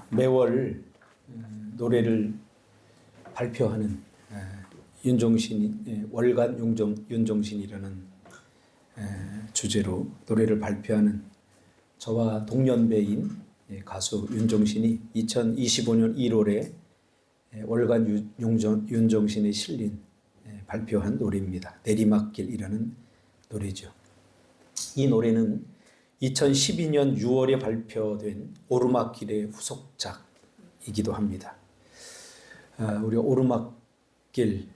매월 노래를 발표하는 윤종신 월간 윤종신이라는 주제로 노래를 발표하는 저와 동년배인 가수 윤종신이 2025년 1월에 월간 윤종신에 실린 발표한 노래입니다. 내리막길이라는 노래죠. 이 노래는 2012년 6월에 발표된 오르막길의 후속작이기도 합니다. 우리 오르막길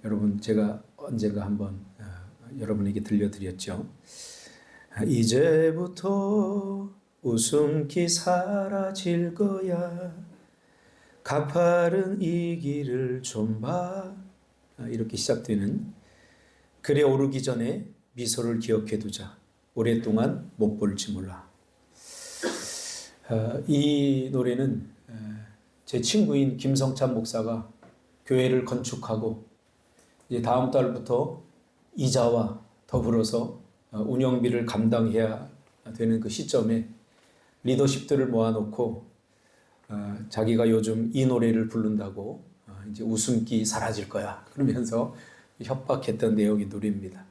여러분 제가 언젠가 한번 여러분에게 들려드렸죠. 이제부터 웃음기 사라질 거야. 가파른 이 길을 좀 봐. 이렇게 시작되는 글에 오르기 전에 미소를 기억해 두자. 오랫동안 못 볼지 몰라. 이 노래는 제 친구인 김성찬 목사가 교회를 건축하고 이제 다음 달부터 이자와 더불어서 운영비를 감당해야 되는 그 시점에 리더십들을 모아놓고 자기가 요즘 이 노래를 부른다고 이제 웃음기 사라질 거야 그러면서 협박했던 내용의 노래입니다.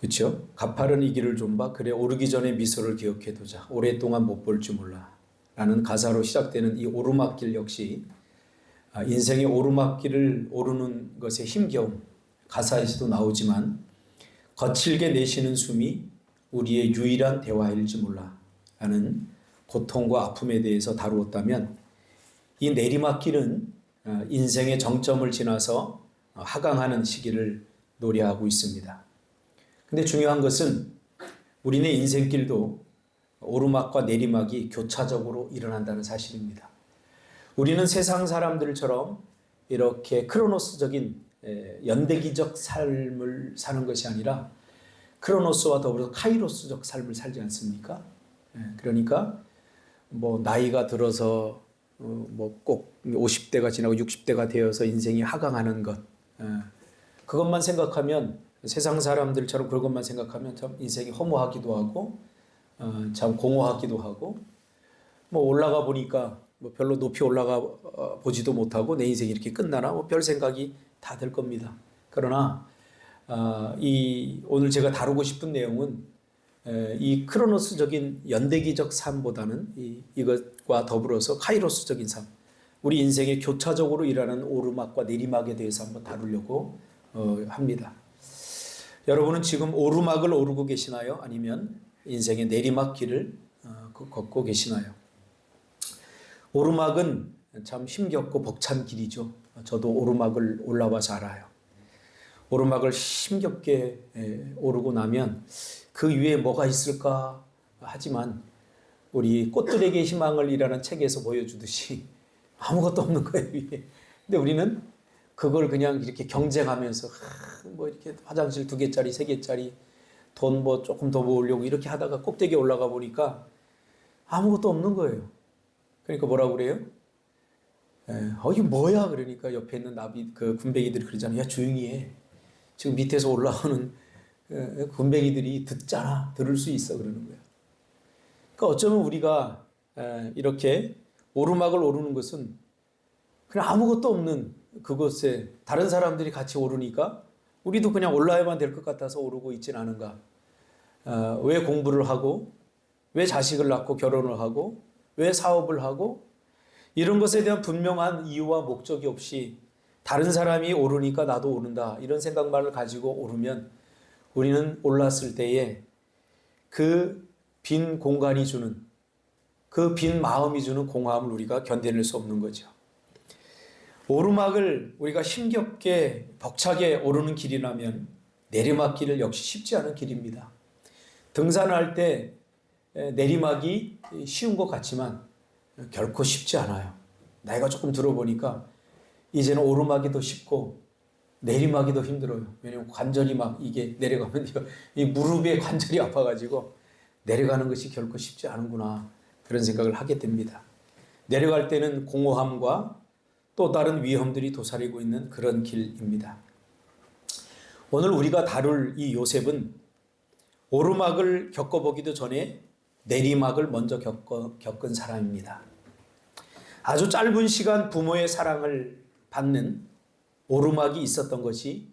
그렇죠? 가파른 이 길을 좀 봐. 그래 오르기 전에 미소를 기억해 두자. 오랫동안 못 볼 줄 몰라. 라는 가사로 시작되는 이 오르막길 역시 인생의 오르막길을 오르는 것에 힘겨움 가사에서도 나오지만 거칠게 내쉬는 숨이 우리의 유일한 대화일지 몰라 라는 고통과 아픔에 대해서 다루었다면 이 내리막길은 인생의 정점을 지나서 하강하는 시기를 노래하고 있습니다. 근데 중요한 것은 우리네 인생길도 오르막과 내리막이 교차적으로 일어난다는 사실입니다. 우리는 세상 사람들처럼 이렇게 크로노스적인 연대기적 삶을 사는 것이 아니라 크로노스와 더불어서 카이로스적 삶을 살지 않습니까? 그러니까 뭐 나이가 들어서 뭐 꼭 50대가 지나고 60대가 되어서 인생이 하강하는 것 그것만 생각하면 세상 사람들처럼 그것만 생각하면 참 인생이 허무하기도 하고 참 공허하기도 하고 뭐 올라가 보니까 뭐 별로 높이 올라가 보지도 못하고 내 인생이 이렇게 끝나나 뭐 별 생각이 다 들 겁니다. 그러나 이 오늘 제가 다루고 싶은 내용은 이 크로노스적인 연대기적 삶보다는 이것과 더불어서 카이로스적인 삶, 우리 인생의 교차적으로 일어나는 오르막과 내리막에 대해서 한번 다루려고 합니다. 여러분은 지금 오르막을 오르고 계시나요? 아니면 인생의 내리막길을 걷고 계시나요? 오르막은 참 힘겹고 벅찬 길이죠. 저도 오르막을 올라와서 알아요. 오르막을 힘겹게 오르고 나면 그 위에 뭐가 있을까 하지만 우리 꽃들에게 희망을이라는 책에서 보여주듯이 아무것도 없는 거예요, 위에. 근데 우리는 그걸 그냥 이렇게 경쟁하면서 뭐 이렇게 화장실 2개짜리, 3개짜리 돈 뭐 조금 더 모으려고 이렇게 하다가 꼭대기에 올라가 보니까 아무것도 없는 거예요. 그러니까 뭐라고 그래요? 이게 뭐야? 그러니까 옆에 있는 나비, 그 군뱅이들이 그러잖아요. 야, 조용히 해. 지금 밑에서 올라오는 군뱅이들이 듣잖아. 들을 수 있어. 그러는 거예요. 그러니까 어쩌면 우리가 이렇게 오르막을 오르는 것은 그냥 아무것도 없는 그곳에 다른 사람들이 같이 오르니까 우리도 그냥 올라야만 될 것 같아서 오르고 있진 않은가. 왜 공부를 하고 왜 자식을 낳고 결혼을 하고 왜 사업을 하고 이런 것에 대한 분명한 이유와 목적이 없이 다른 사람이 오르니까 나도 오른다 이런 생각만을 가지고 오르면 우리는 올랐을 때에 그 빈 공간이 주는 그 빈 마음이 주는 공허함을 우리가 견뎌낼 수 없는 거죠. 오르막을 우리가 힘겹게 벅차게 오르는 길이라면 내리막길을 역시 쉽지 않은 길입니다. 등산할 때 내리막이 쉬운 것 같지만 결코 쉽지 않아요. 나이가 조금 들어보니까 이제는 오르막이 더 쉽고 내리막이 더 힘들어요. 왜냐하면 관절이 막 이게 내려가면 이 무릎에 관절이 아파가지고 내려가는 것이 결코 쉽지 않은구나 그런 생각을 하게 됩니다. 내려갈 때는 공허함과 또 다른 위험들이 도사리고 있는 그런 길입니다. 오늘 우리가 다룰 이 요셉은 오르막을 겪어보기도 전에 내리막을 먼저 겪은 사람입니다. 아주 짧은 시간 부모의 사랑을 받는 오르막이 있었던 것이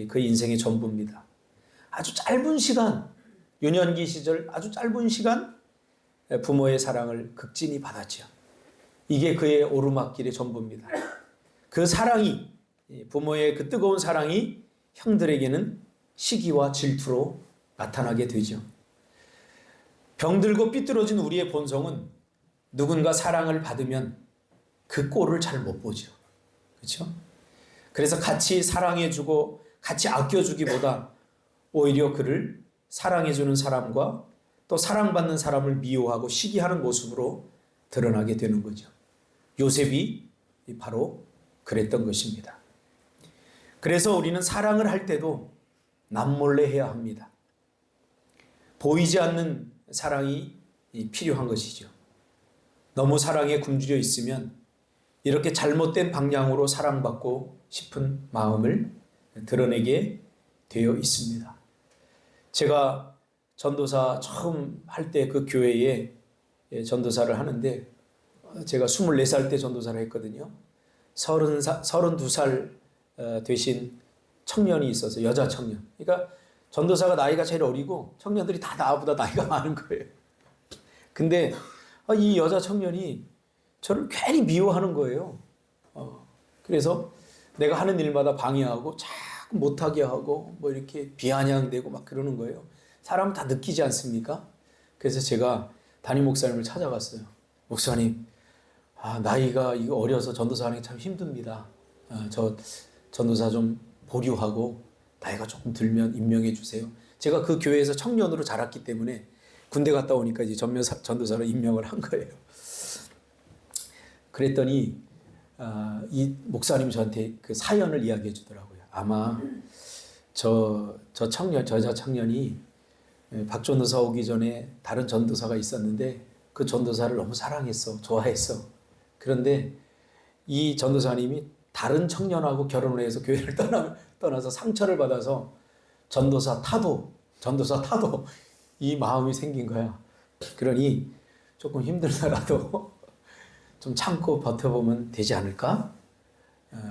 그 인생의 전부입니다. 아주 짧은 시간, 유년기 시절 아주 짧은 시간 부모의 사랑을 극진히 받았죠. 이게 그의 오르막길의 전부입니다. 그 사랑이, 부모의 그 뜨거운 사랑이 형들에게는 시기와 질투로 나타나게 되죠. 병들고 삐뚤어진 우리의 본성은 누군가 사랑을 받으면 그 꼴을 잘 못 보죠. 그렇죠? 그래서 같이 사랑해주고 같이 아껴주기보다 오히려 그를 사랑해주는 사람과 또 사랑받는 사람을 미워하고 시기하는 모습으로 드러나게 되는 거죠. 요셉이 바로 그랬던 것입니다. 그래서 우리는 사랑을 할 때도 남몰래 해야 합니다. 보이지 않는 사랑이 필요한 것이죠. 너무 사랑에 굶주려 있으면 이렇게 잘못된 방향으로 사랑받고 싶은 마음을 드러내게 되어 있습니다. 제가 전도사 처음 할 때 그 교회에 전도사를 하는데 제가 24살 때 전도사를 했거든요. 32살 되신 청년이 있어서 여자 청년. 그러니까 전도사가 나이가 제일 어리고 청년들이 다 나보다 나이가 많은 거예요. 근데 이 여자 청년이 저를 괜히 미워하는 거예요. 그래서 내가 하는 일마다 방해하고 자꾸 못하게 하고 뭐 이렇게 비아냥대고 막 그러는 거예요. 사람은 다 느끼지 않습니까? 그래서 제가 담임 목사님을 찾아갔어요. 목사님, 나이가 이거 어려서 전도사 하는 게 참 힘듭니다. 저 전도사 좀 보류하고 나이가 조금 들면 임명해 주세요. 제가 그 교회에서 청년으로 자랐기 때문에 군대 갔다 오니까 이제 전도사로 임명을 한 거예요. 그랬더니 이 목사님 저한테 그 사연을 이야기해 주더라고요. 아마 저 여자 청년이 박 전도사 오기 전에 다른 전도사가 있었는데 그 전도사를 너무 사랑했어, 좋아했어. 그런데 이 전도사님이 다른 청년하고 결혼을 해서 교회를 떠나서 상처를 받아서 전도사 타도 이 마음이 생긴 거야. 그러니 조금 힘들더라도 좀 참고 버텨보면 되지 않을까?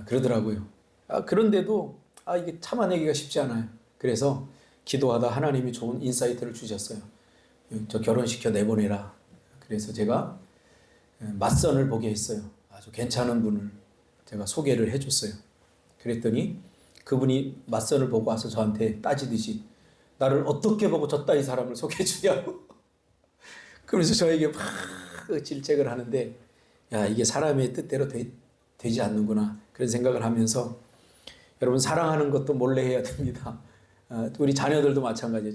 그러더라고요. 그런데도 이게 참아내기가 쉽지 않아요. 그래서 기도하다 하나님이 좋은 인사이트를 주셨어요. 저 결혼시켜 내보내라. 그래서 제가 맞선을 보게 했어요. 아주 괜찮은 분을 제가 소개를 해줬어요. 그랬더니 그분이 맞선을 보고 와서 저한테 따지듯이 나를 어떻게 보고 저 따위 사람을 소개해 주냐고. 그러면서 저에게 막 질책을 하는데 야, 이게 사람의 뜻대로 되지 않는구나. 그런 생각을 하면서 여러분 사랑하는 것도 몰래 해야 됩니다. 우리 자녀들도 마찬가지예요.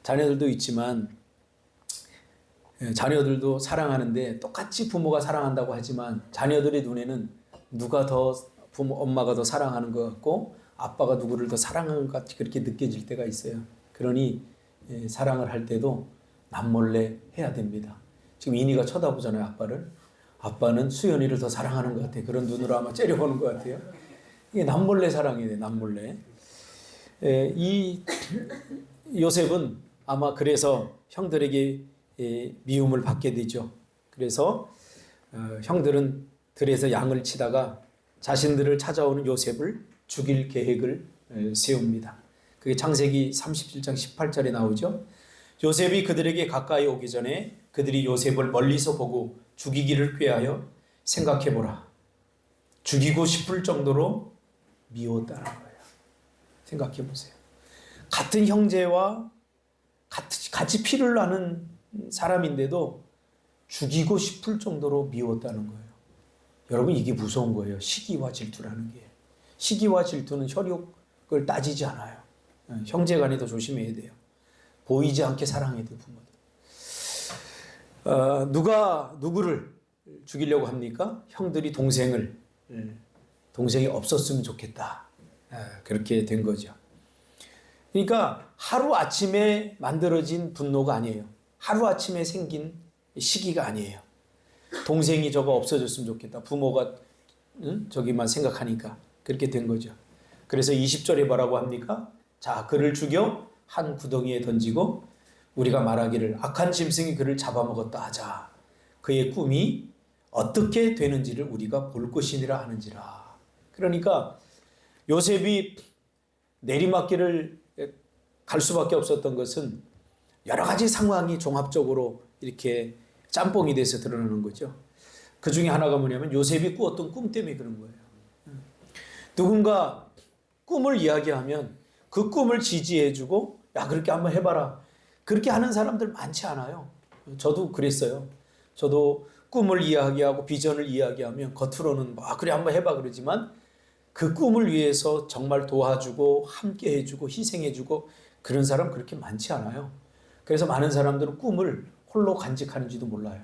자녀들도 있지만 자녀들도 사랑하는데 똑같이 부모가 사랑한다고 하지만 자녀들의 눈에는 누가 더 엄마가 더 사랑하는 것 같고 아빠가 누구를 더 사랑하는 것 같이 그렇게 느껴질 때가 있어요. 그러니 사랑을 할 때도 남몰래 해야 됩니다. 지금 이니가 쳐다보잖아요, 아빠를. 아빠는 수연이를 더 사랑하는 것 같아. 그런 눈으로 아마 째려보는 것 같아요. 이게 남몰래 사랑이 돼, 남몰래. 이 요셉은 아마 그래서 형들에게 미움을 받게 되죠. 그래서 형들은 들에서 양을 치다가 자신들을 찾아오는 요셉을 죽일 계획을 세웁니다. 그게 창세기 37장 18절에 나오죠. 요셉이 그들에게 가까이 오기 전에 그들이 요셉을 멀리서 보고 죽이기를 꾀하여 생각해보라. 죽이고 싶을 정도로 미웠다는 거예요. 생각해보세요. 같은 형제와 같이 피를 나는 사람인데도 죽이고 싶을 정도로 미웠다는 거예요. 여러분 이게 무서운 거예요. 시기와 질투라는 게. 시기와 질투는 혈육을 따지지 않아요. 형제간에도 조심해야 돼요. 보이지 않게 사랑해야 돼요, 부모들. 누가 누구를 죽이려고 합니까? 형들이 동생이 없었으면 좋겠다. 그렇게 된 거죠. 그러니까 하루아침에 만들어진 분노가 아니에요. 하루아침에 생긴 시기가 아니에요. 동생이 저거 없어졌으면 좋겠다. 부모가 저기만 생각하니까 그렇게 된 거죠. 그래서 20절에 뭐라고 합니까? 자, 그를 죽여 한 구덩이에 던지고 우리가 말하기를 악한 짐승이 그를 잡아먹었다 하자. 그의 꿈이 어떻게 되는지를 우리가 볼 것이니라 하는지라. 그러니까 요셉이 내리막길을 갈 수밖에 없었던 것은 여러 가지 상황이 종합적으로 이렇게 짬뽕이 돼서 드러나는 거죠. 그 중에 하나가 뭐냐면 요셉이 꾸었던 꿈 때문에 그런 거예요. 누군가 꿈을 이야기하면 그 꿈을 지지해주고 야 그렇게 한번 해봐라. 그렇게 하는 사람들 많지 않아요. 저도 그랬어요. 저도 꿈을 이야기하고 비전을 이야기하면 겉으로는 그래 한번 해봐 그러지만 그 꿈을 위해서 정말 도와주고 함께 해주고 희생해주고 그런 사람 그렇게 많지 않아요. 그래서 많은 사람들은 꿈을 홀로 간직하는지도 몰라요.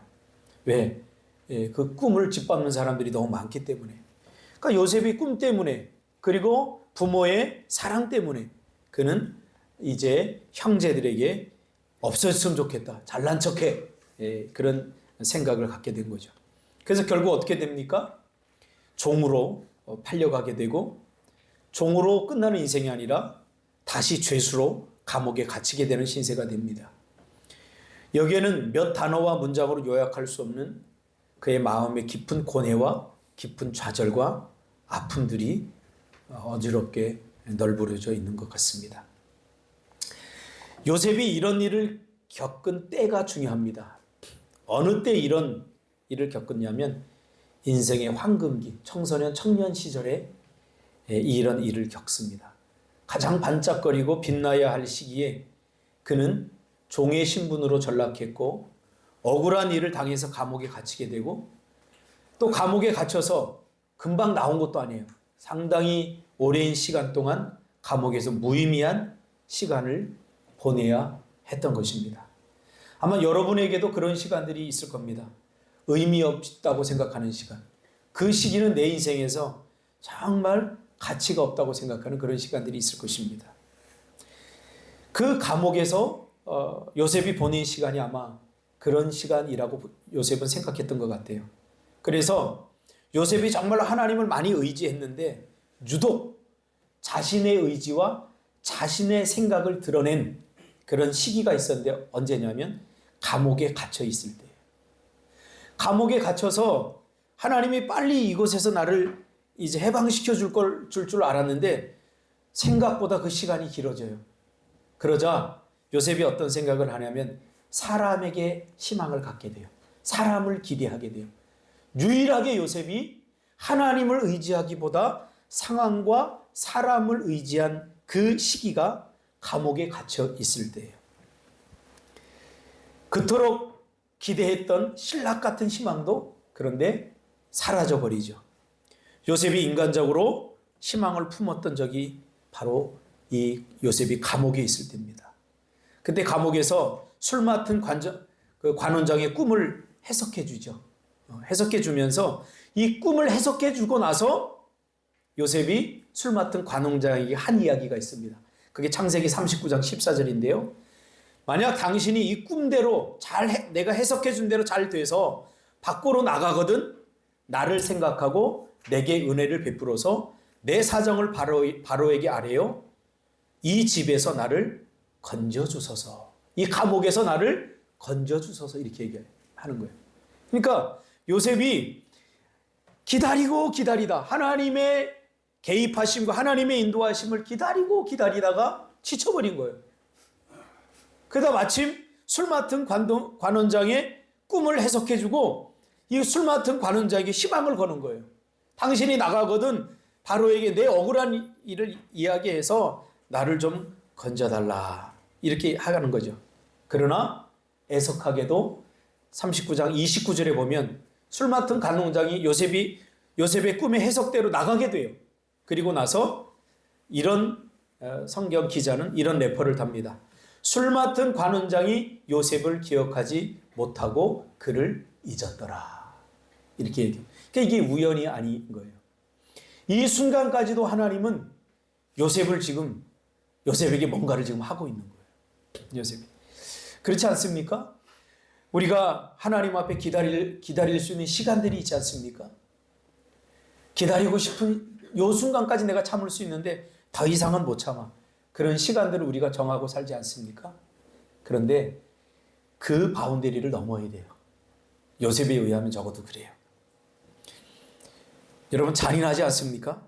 왜? 그 꿈을 짓밟는 사람들이 너무 많기 때문에. 그러니까 요셉이 꿈 때문에 그리고 부모의 사랑 때문에 그는 이제 형제들에게 없어졌으면 좋겠다. 잘난 척해. 그런 생각을 갖게 된 거죠. 그래서 결국 어떻게 됩니까? 종으로 팔려가게 되고 종으로 끝나는 인생이 아니라 다시 죄수로 감옥에 갇히게 되는 신세가 됩니다. 여기에는 몇 단어와 문장으로 요약할 수 없는 그의 마음의 깊은 고뇌와 깊은 좌절과 아픔들이 어지럽게 널브러져 있는 것 같습니다. 요셉이 이런 일을 겪은 때가 중요합니다. 어느 때 이런 일을 겪었냐면 인생의 황금기, 청소년, 청년 시절에 이런 일을 겪습니다. 가장 반짝거리고 빛나야 할 시기에 그는 종의 신분으로 전락했고 억울한 일을 당해서 감옥에 갇히게 되고 또 감옥에 갇혀서 금방 나온 것도 아니에요. 상당히 오랜 시간 동안 감옥에서 무의미한 시간을 보내야 했던 것입니다. 아마 여러분에게도 그런 시간들이 있을 겁니다. 의미 없다고 생각하는 시간. 그 시기는 내 인생에서 정말 가치가 없다고 생각하는 그런 시간들이 있을 것입니다. 그 감옥에서 요셉이 보낸 시간이 아마 그런 시간이라고 요셉은 생각했던 것 같아요. 그래서 요셉이 정말 하나님을 많이 의지했는데 유독 자신의 의지와 자신의 생각을 드러낸 그런 시기가 있었는데 언제냐면 감옥에 갇혀 있을 때예요. 감옥에 갇혀서 하나님이 빨리 이곳에서 나를 이제 해방시켜 줄 알았는데 생각보다 그 시간이 길어져요. 그러자 요셉이 어떤 생각을 하냐면 사람에게 희망을 갖게 돼요. 사람을 기대하게 돼요. 유일하게 요셉이 하나님을 의지하기보다 상황과 사람을 의지한 그 시기가 감옥에 갇혀 있을 때예요. 그토록 기대했던 신락 같은 희망도 그런데 사라져버리죠. 요셉이 인간적으로 희망을 품었던 적이 바로 이 요셉이 감옥에 있을 때입니다. 그때 감옥에서 술 맡은 관원장의 꿈을 해석해 주죠. 해석해 주면서 이 꿈을 해석해 주고 나서 요셉이 술 맡은 관원장에게 한 이야기가 있습니다. 그게 창세기 39장 14절인데요. 만약 당신이 이 꿈대로 내가 해석해 준 대로 잘 돼서 밖으로 나가거든 나를 생각하고 내게 은혜를 베풀어서 내 사정을 바로에게 아뢰어 이 집에서 나를 건져주소서. 이 감옥에서 나를 건져주소서 이렇게 얘기하는 거예요. 그러니까 요셉이 기다리고 기다리다 하나님의 개입하심과 하나님의 인도하심을 기다리고 기다리다가 지쳐버린 거예요. 그러다 마침 술 맡은 관원장의 꿈을 해석해주고 이 술 맡은 관원장에게 희망을 거는 거예요. 당신이 나가거든 바로에게 내 억울한 일을 이야기해서 나를 좀 건져달라 이렇게 하는 거죠. 그러나 애석하게도 39장 29절에 보면 술 맡은 관원장이 요셉의 꿈의 해석대로 나가게 돼요. 그리고 나서 이런 성경 기자는 이런 레퍼를 답니다. 술 맡은 관원장이 요셉을 기억하지 못하고 그를 잊었더라. 이렇게 얘기해요. 그러니까 이게 우연이 아닌 거예요. 이 순간까지도 하나님은 요셉에게 뭔가를 지금 하고 있는 거예요. 요셉이. 그렇지 않습니까? 우리가 하나님 앞에 기다릴 수 있는 시간들이 있지 않습니까? 기다리고 싶은 요 순간까지 내가 참을 수 있는데 더 이상은 못 참아. 그런 시간들을 우리가 정하고 살지 않습니까? 그런데 그 바운더리를 넘어야 돼요. 요셉에 의하면 적어도 그래요. 여러분 잔인하지 않습니까?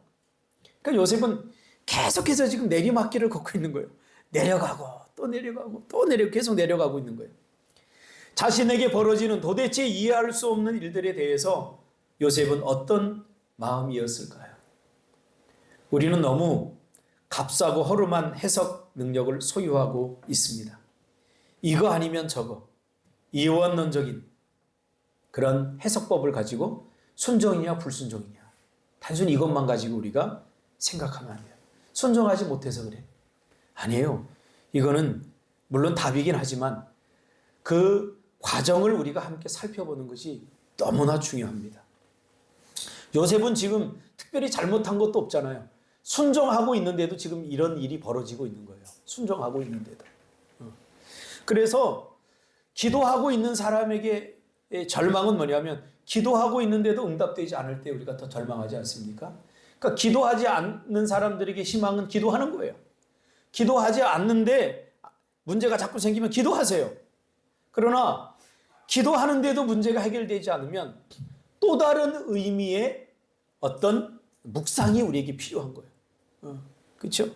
그러니까 요셉은 계속해서 지금 내리막길을 걷고 있는 거예요. 내려가고 또 내려가고 또 계속 내려가고 있는 거예요. 자신에게 벌어지는 도대체 이해할 수 없는 일들에 대해서 요셉은 어떤 마음이었을까요? 우리는 너무 값싸고 허름한 해석 능력을 소유하고 있습니다. 이거 아니면 저거, 이원론적인 그런 해석법을 가지고 순종이냐 불순종이냐, 단순히 이것만 가지고 우리가 생각하면 안 돼요. 순종하지 못해서 그래. 아니에요. 이거는 물론 답이긴 하지만 그 과정을 우리가 함께 살펴보는 것이 너무나 중요합니다. 요셉은 지금 특별히 잘못한 것도 없잖아요. 순종하고 있는데도 지금 이런 일이 벌어지고 있는 거예요. 순종하고 있는데도. 그래서 기도하고 있는 사람에게 절망은 뭐냐면 기도하고 있는데도 응답되지 않을 때 우리가 더 절망하지 않습니까? 그러니까 기도하지 않는 사람들에게 희망은 기도하는 거예요. 기도하지 않는데 문제가 자꾸 생기면 기도하세요. 그러나 기도하는데도 문제가 해결되지 않으면 또 다른 의미의 어떤 묵상이 우리에게 필요한 거예요. 그렇죠?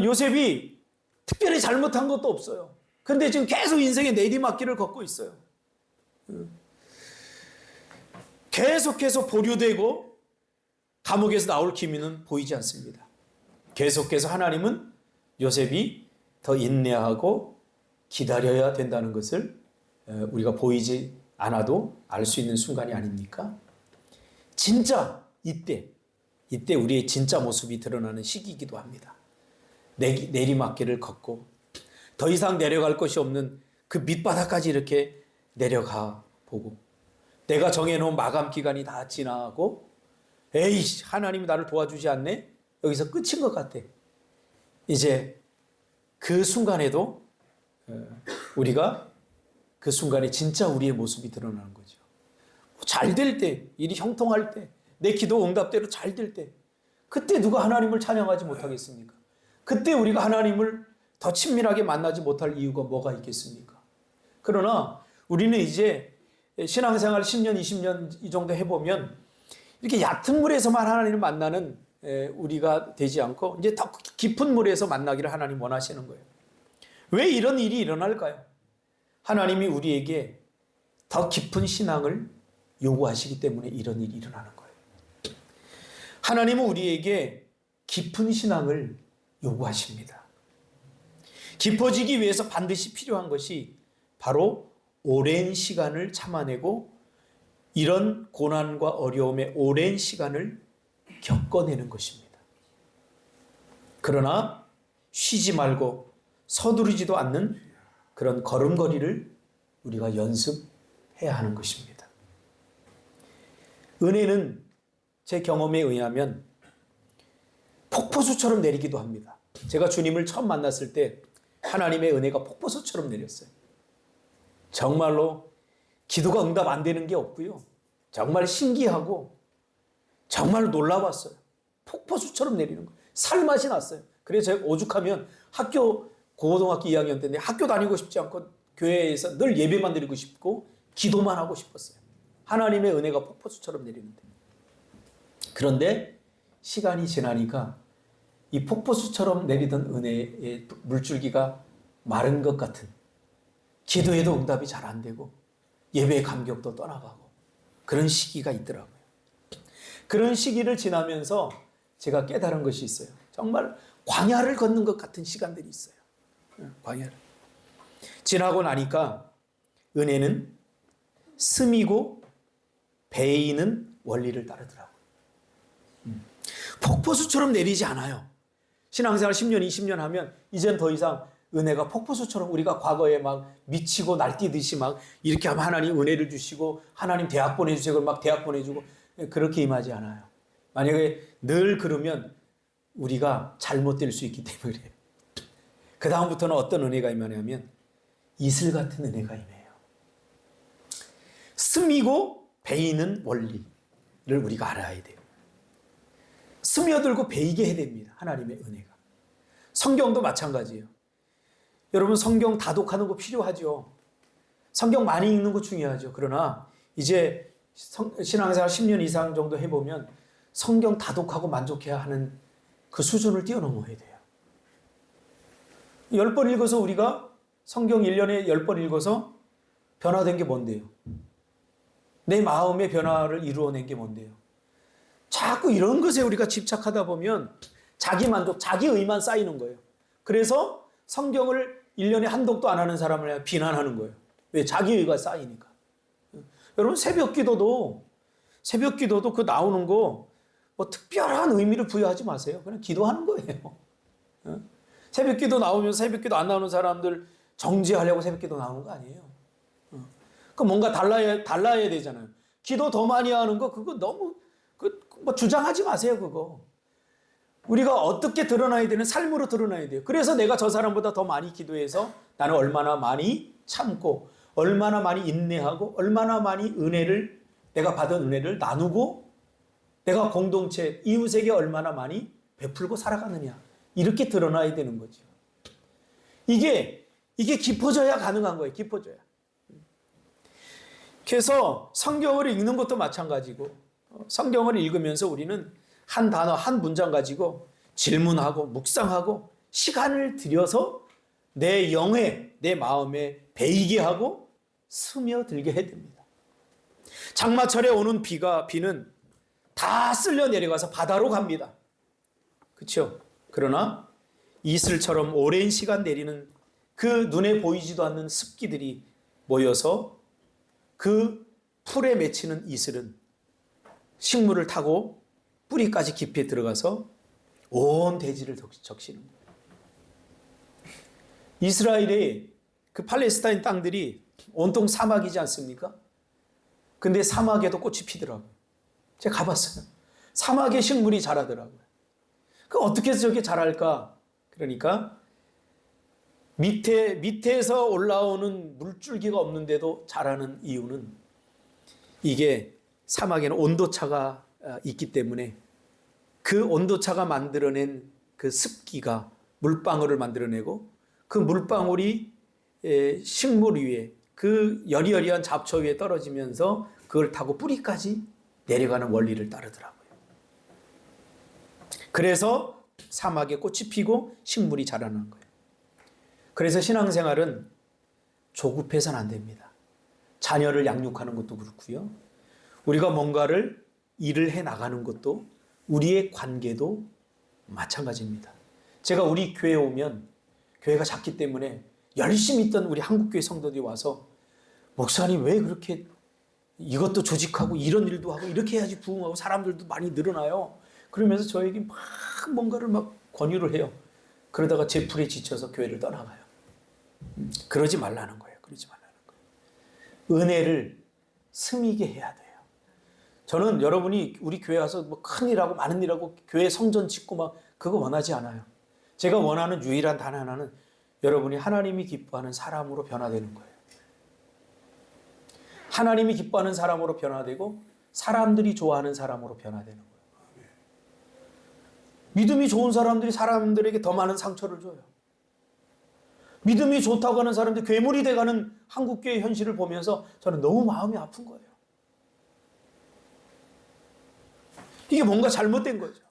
요셉이 특별히 잘못한 것도 없어요. 그런데 지금 계속 인생의 내리막길을 걷고 있어요. 계속해서 보류되고 감옥에서 나올 기미는 보이지 않습니다. 계속해서 하나님은 요셉이 더 인내하고 기다려야 된다는 것을 우리가 보이지 않아도 알 수 있는 순간이 아닙니까? 진짜 이때 우리의 진짜 모습이 드러나는 시기이기도 합니다. 내리막길을 걷고 더 이상 내려갈 것이 없는 그 밑바닥까지 이렇게 내려가 보고 내가 정해놓은 마감 기간이 다 지나고 에이 하나님이 나를 도와주지 않네? 여기서 끝인 것 같아. 이제 그 순간에도 우리가 그 순간에 진짜 우리의 모습이 드러나는 거죠. 잘 될 때, 일이 형통할 때, 내 기도 응답대로 잘 될 때, 그때 누가 하나님을 찬양하지 못하겠습니까? 그때 우리가 하나님을 더 친밀하게 만나지 못할 이유가 뭐가 있겠습니까? 그러나 우리는 이제 신앙생활 10년, 20년 이 정도 해보면 이렇게 얕은 물에서만 하나님을 만나는 우리가 되지 않고 이제 더 깊은 물에서 만나기를 하나님 원하시는 거예요. 왜 이런 일이 일어날까요? 하나님이 우리에게 더 깊은 신앙을 요구하시기 때문에 이런 일이 일어나는 거예요. 하나님은 우리에게 깊은 신앙을 요구하십니다. 깊어지기 위해서 반드시 필요한 것이 바로 오랜 시간을 참아내고 이런 고난과 어려움의 오랜 시간을 겪어내는 것입니다. 그러나 쉬지 말고 서두르지도 않는 그런 걸음걸이를 우리가 연습해야 하는 것입니다. 은혜는 제 경험에 의하면 폭포수처럼 내리기도 합니다. 제가 주님을 처음 만났을 때 하나님의 은혜가 폭포수처럼 내렸어요. 정말로 기도가 응답 안 되는 게 없고요. 정말 신기하고 정말 놀라웠어요. 폭포수처럼 내리는 거. 살맛이 났어요. 그래서 제가 오죽하면 고등학교 2학년 때인데 학교 다니고 싶지 않고 교회에서 늘 예배만 드리고 싶고 기도만 하고 싶었어요. 하나님의 은혜가 폭포수처럼 내리는데. 그런데 시간이 지나니까 이 폭포수처럼 내리던 은혜의 물줄기가 마른 것 같은, 기도에도 응답이 잘 안 되고 예배의 감격도 떠나가고 그런 시기가 있더라고요. 그런 시기를 지나면서 제가 깨달은 것이 있어요. 정말 광야를 걷는 것 같은 시간들이 있어요. 광야를 지나고 나니까 은혜는 스미고 베이는 원리를 따르더라고요. 폭포수처럼 내리지 않아요. 신앙생활 10년, 20년 하면 이젠 더 이상 은혜가 폭포수처럼 우리가 과거에 막 미치고 날뛰듯이 막 이렇게 하면 하나님 은혜를 주시고 하나님 대학 보내주세요. 막 대학 보내주고 그렇게 임하지 않아요. 만약에 늘 그러면 우리가 잘못될 수 있기 때문에 그래요. 그 다음부터는 어떤 은혜가 임하냐면 이슬 같은 은혜가 임해요. 스미고 베이는 원리를 우리가 알아야 돼요. 스며들고 배이게 해야 됩니다. 하나님의 은혜가. 성경도 마찬가지예요. 여러분 성경 다독하는 거 필요하죠. 성경 많이 읽는 거 중요하죠. 그러나 이제 신앙생활 10년 이상 정도 해보면 성경 다독하고 만족해야 하는 그 수준을 뛰어넘어야 돼요. 10번 읽어서 우리가 성경 1년에 10번 읽어서 변화된 게 뭔데요? 내 마음의 변화를 이루어낸 게 뭔데요? 자꾸 이런 것에 우리가 집착하다 보면 자기 만족, 자기 의만 쌓이는 거예요. 그래서 성경을 1년에 한 독도 안 하는 사람을 비난하는 거예요. 왜? 자기 의가 쌓이니까. 여러분 새벽 기도도 그 나오는 거 뭐 특별한 의미를 부여하지 마세요. 그냥 기도하는 거예요. 새벽 기도 나오면 새벽 기도 안 나오는 사람들 정지하려고 새벽 기도 나오는 거 아니에요. 그 뭔가 달라야 되잖아요. 기도 더 많이 하는 거 그거 너무 뭐 주장하지 마세요. 그거 우리가 어떻게 드러나야 되는 삶으로 드러나야 돼요. 그래서 내가 저 사람보다 더 많이 기도해서 나는 얼마나 많이 참고 얼마나 많이 인내하고 얼마나 많이 내가 받은 은혜를 나누고 내가 공동체 이웃에게 얼마나 많이 베풀고 살아가느냐 이렇게 드러나야 되는 거죠. 이게 깊어져야 가능한 거예요. 깊어져야. 그래서 성경을 읽는 것도 마찬가지고 성경을 읽으면서 우리는 한 단어 한 문장 가지고 질문하고 묵상하고 시간을 들여서 내 영에 내 마음에 배이게 하고 스며들게 해야 됩니다. 장마철에 오는 비는 다 쓸려 내려가서 바다로 갑니다. 그렇죠? 그러나 이슬처럼 오랜 시간 내리는 그 눈에 보이지도 않는 습기들이 모여서 그 풀에 맺히는 이슬은 식물을 타고 뿌리까지 깊이 들어가서 온 대지를 적시는 거예요. 이스라엘의 그 팔레스타인 땅들이 온통 사막이지 않습니까? 근데 사막에도 꽃이 피더라고요. 제가 가봤어요. 사막에 식물이 자라더라고요. 그 어떻게 해서 저게 자랄까? 그러니까 밑에서 올라오는 물줄기가 없는데도 자라는 이유는 이게 사막에는 온도차가 있기 때문에 그 온도차가 만들어낸 그 습기가 물방울을 만들어내고 그 물방울이 식물 위에 그 여리여리한 잡초 위에 떨어지면서 그걸 타고 뿌리까지 내려가는 원리를 따르더라고요. 그래서 사막에 꽃이 피고 식물이 자라는 거예요. 그래서 신앙생활은 조급해서는 안 됩니다. 자녀를 양육하는 것도 그렇고요. 우리가 뭔가를 일을 해 나가는 것도 우리의 관계도 마찬가지입니다. 제가 우리 교회에 오면 교회가 작기 때문에 열심히 있던 우리 한국교회 성도들이 와서 목사님 왜 그렇게 이것도 조직하고 이런 일도 하고 이렇게 해야지 부흥하고 사람들도 많이 늘어나요. 그러면서 저에게 막 뭔가를 막 권유를 해요. 그러다가 제 풀에 지쳐서 교회를 떠나가요. 그러지 말라는 거예요. 그러지 말라는 거예요. 은혜를 스미게 해야 돼요. 저는 여러분이 우리 교회 와서 뭐 큰 일하고 많은 일하고 교회 성전 짓고 막 그거 원하지 않아요. 제가 원하는 유일한 단 하나는 여러분이 하나님이 기뻐하는 사람으로 변화되는 거예요. 하나님이 기뻐하는 사람으로 변화되고 사람들이 좋아하는 사람으로 변화되는 거예요. 믿음이 좋은 사람들이 사람들에게 더 많은 상처를 줘요. 믿음이 좋다고 하는 사람들이 괴물이 돼가는 한국교회 현실을 보면서 저는 너무 마음이 아픈 거예요. 이게 뭔가 잘못된 거죠.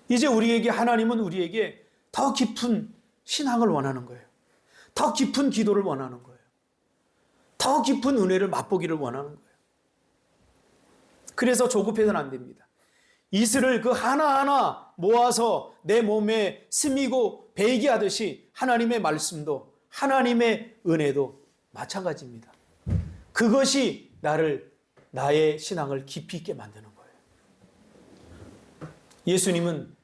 이제 하나님은 우리에게 더 깊은 신앙을 원하는 거예요. 더 깊은 기도를 원하는 거예요. 더 깊은 은혜를 맛보기를 원하는 거예요. 그래서 조급해서는 안 됩니다. 이슬을 그 하나하나 모아서 내 몸에 스미고 배이게 하듯이 하나님의 말씀도 하나님의 은혜도 마찬가지입니다. 그것이 나의 신앙을 깊이 있게 만드는 거예요. 예수님은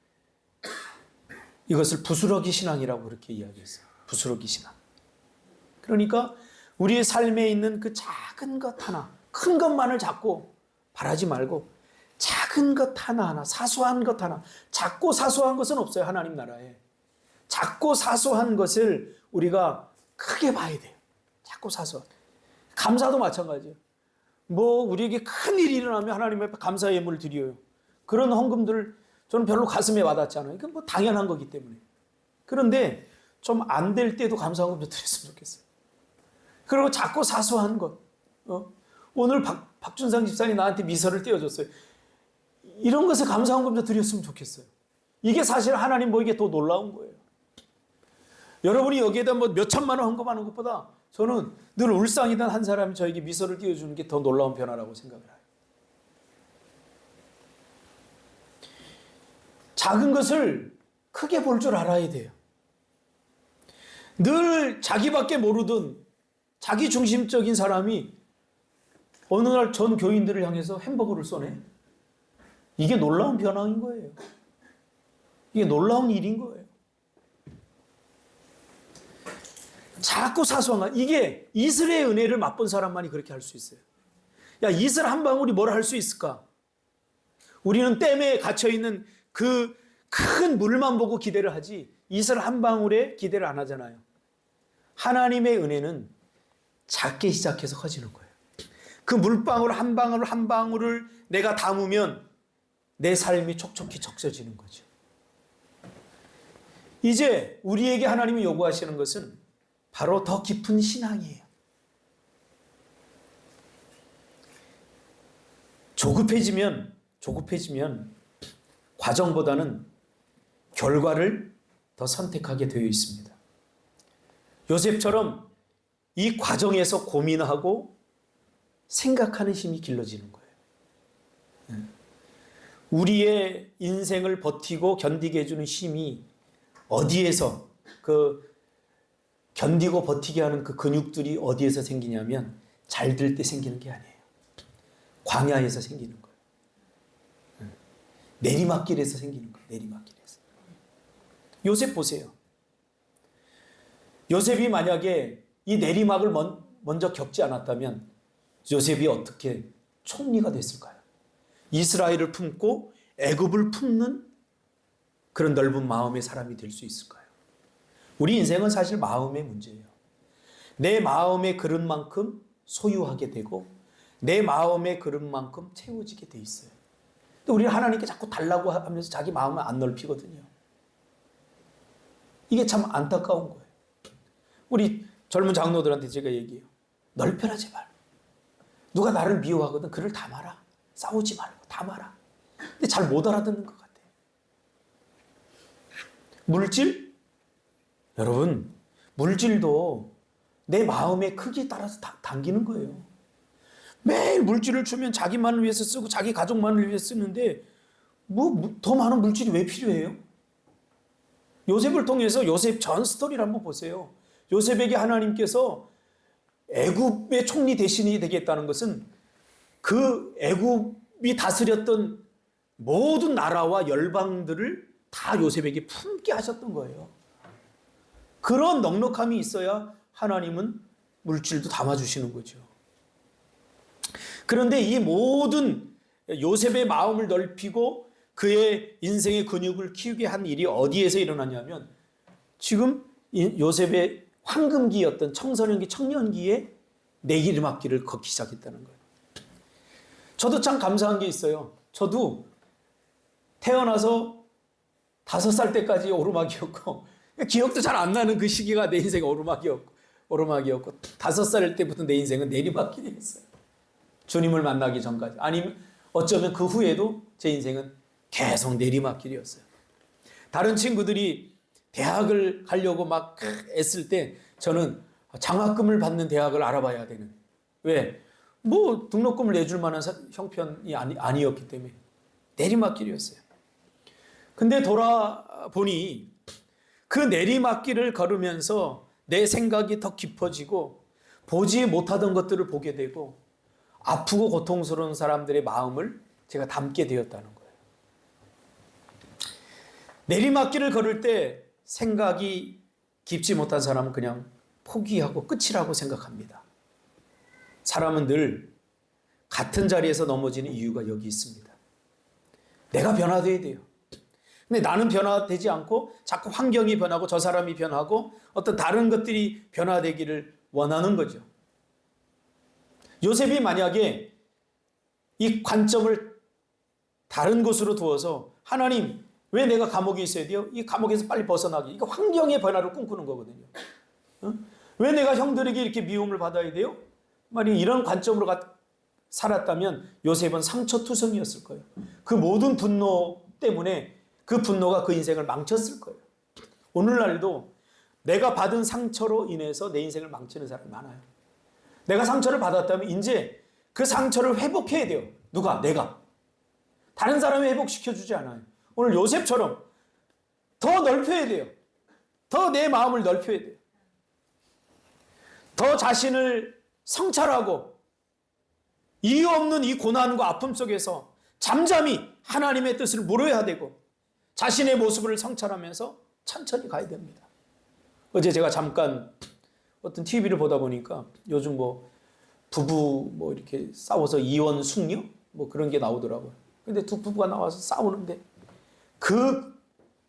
이것을 부스러기 신앙이라고 그렇게 이야기했어요. 부스러기 신앙. 그러니까 우리의 삶에 있는 그 작은 것 하나, 큰 것만을 잡고 바라지 말고 작은 것 하나하나, 사소한 것 하나, 작고 사소한 것은 없어요. 하나님 나라에. 작고 사소한 것을 우리가 크게 봐야 돼요. 작고 사소한. 감사도 마찬가지예요. 우리에게 큰 일이 일어나면 하나님 앞에 감사 예물을 드려요. 그런 헌금들을 저는 별로 가슴에 와닿지 않아요. 이건 뭐 당연한 거기 때문에. 그런데 좀 안 될 때도 감사헌금 좀 드렸으면 좋겠어요. 그리고 작고 사소한 것. 오늘 박준상 집사님 나한테 미서를 띄워줬어요. 이런 것에 감사헌금 좀 드렸으면 좋겠어요. 이게 사실 하나님 보기에 더 놀라운 거예요. 여러분이 여기에다 뭐 몇 천만 원 헌금하는 것보다 저는 늘 울상이던 한 사람이 저에게 미서를 띄워주는 게 더 놀라운 변화라고 생각을 해요. 작은 것을 크게 볼 줄 알아야 돼요. 늘 자기밖에 모르던 자기 중심적인 사람이 어느 날 전 교인들을 향해서 햄버거를 쏘네. 이게 놀라운 변화인 거예요. 이게 놀라운 일인 거예요. 작고 사소한 것. 이게 이슬의 은혜를 맛본 사람만이 그렇게 할 수 있어요. 야, 이슬 한 방울이 뭘 할 수 있을까? 우리는 댐에 갇혀있는 그 큰 물만 보고 기대를 하지 이슬 한 방울에 기대를 안 하잖아요. 하나님의 은혜는 작게 시작해서 커지는 거예요. 그 물방울 한 방울 한 방울을 내가 담으면 내 삶이 촉촉히 적셔지는 거죠. 이제 우리에게 하나님이 요구하시는 것은 바로 더 깊은 신앙이에요. 조급해지면 과정보다는 결과를 더 선택하게 되어 있습니다. 요셉처럼 이 과정에서 고민하고 생각하는 힘이 길러지는 거예요. 우리의 인생을 버티고 견디게 해주는 힘이 어디에서 견디고 버티게 하는 그 근육들이 어디에서 생기냐면 잘 될 때 생기는 게 아니에요. 광야에서 생기는 거예요. 내리막길에서 생기는 거예요. 내리막길에서. 요셉 보세요. 요셉이 만약에 이 내리막을 먼저 겪지 않았다면 요셉이 어떻게 총리가 됐을까요? 이스라엘을 품고 애굽을 품는 그런 넓은 마음의 사람이 될 수 있을까요? 우리 인생은 사실 마음의 문제예요. 내 마음의 그릇만큼 소유하게 되고 내 마음의 그릇만큼 채워지게 돼 있어요. 근데 우리는 하나님께 자꾸 달라고 하면서 자기 마음을 안 넓히거든요. 이게 참 안타까운 거예요. 우리 젊은 장로들한테 제가 얘기해요. 넓혀라 제발. 누가 나를 미워하거든 그를 담아라. 싸우지 말고 담아라. 근데 잘 못 알아듣는 것 같아요. 물질? 여러분, 물질도 내 마음의 크기에 따라서 당기는 거예요. 매일 물질을 주면 자기만을 위해서 쓰고 자기 가족만을 위해서 쓰는데 뭐 더 많은 물질이 왜 필요해요? 요셉을 통해서 요셉 전 스토리를 한번 보세요. 요셉에게 하나님께서 애굽의 총리 대신이 되겠다는 것은 그 애굽이 다스렸던 모든 나라와 열방들을 다 요셉에게 품게 하셨던 거예요. 그런 넉넉함이 있어야 하나님은 물질도 담아주시는 거죠. 그런데 이 모든 요셉의 마음을 넓히고 그의 인생의 근육을 키우게 한 일이 어디에서 일어났냐면 지금 요셉의 황금기였던 청소년기, 청년기에 내리막길을 걷기 시작했다는 거예요. 저도 참 감사한 게 있어요. 저도 태어나서 5살 때까지 오르막이었고 기억도 잘 안 나는 그 시기가 내 인생의 오르막이었고 5살 때부터 내 인생은 내리막길이었어요. 주님을 만나기 전까지. 아니면 어쩌면 그 후에도 제 인생은 계속 내리막길이었어요. 다른 친구들이 대학을 가려고 막 애쓸 때 저는 장학금을 받는 대학을 알아봐야 되는. 왜? 뭐 등록금을 내줄 만한 형편이 아니었기 때문에 내리막길이었어요. 근데 돌아보니 그 내리막길을 걸으면서 내 생각이 더 깊어지고 보지 못하던 것들을 보게 되고 아프고 고통스러운 사람들의 마음을 제가 담게 되었다는 거예요. 내리막길을 걸을 때 생각이 깊지 못한 사람은 그냥 포기하고 끝이라고 생각합니다. 사람은 늘 같은 자리에서 넘어지는 이유가 여기 있습니다. 내가 변화돼야 돼요. 근데 나는 변화되지 않고 자꾸 환경이 변하고 저 사람이 변하고 어떤 다른 것들이 변화되기를 원하는 거죠. 요셉이 만약에 이 관점을 다른 곳으로 두어서 하나님 왜 내가 감옥에 있어야 돼요? 이 감옥에서 빨리 벗어나기. 이거 환경의 변화를 꿈꾸는 거거든요. 왜 내가 형들에게 이렇게 미움을 받아야 돼요? 만약 이런 관점으로 살았다면 요셉은 상처투성이었을 거예요. 그 모든 분노 때문에 그 분노가 그 인생을 망쳤을 거예요. 오늘날도 내가 받은 상처로 인해서 내 인생을 망치는 사람이 많아요. 내가 상처를 받았다면 이제 그 상처를 회복해야 돼요. 누가? 내가. 다른 사람이 회복시켜주지 않아요. 오늘 요셉처럼 더 넓혀야 돼요. 더 내 마음을 넓혀야 돼요. 더 자신을 성찰하고 이유 없는 이 고난과 아픔 속에서 잠잠히 하나님의 뜻을 물어야 되고 자신의 모습을 성찰하면서 천천히 가야 됩니다. 어제 제가 잠깐 어떤 TV를 보다 보니까 요즘 뭐 부부 뭐 이렇게 싸워서 이혼 숙녀 뭐 그런 게 나오더라고요. 근데 두 부부가 나와서 싸우는데 그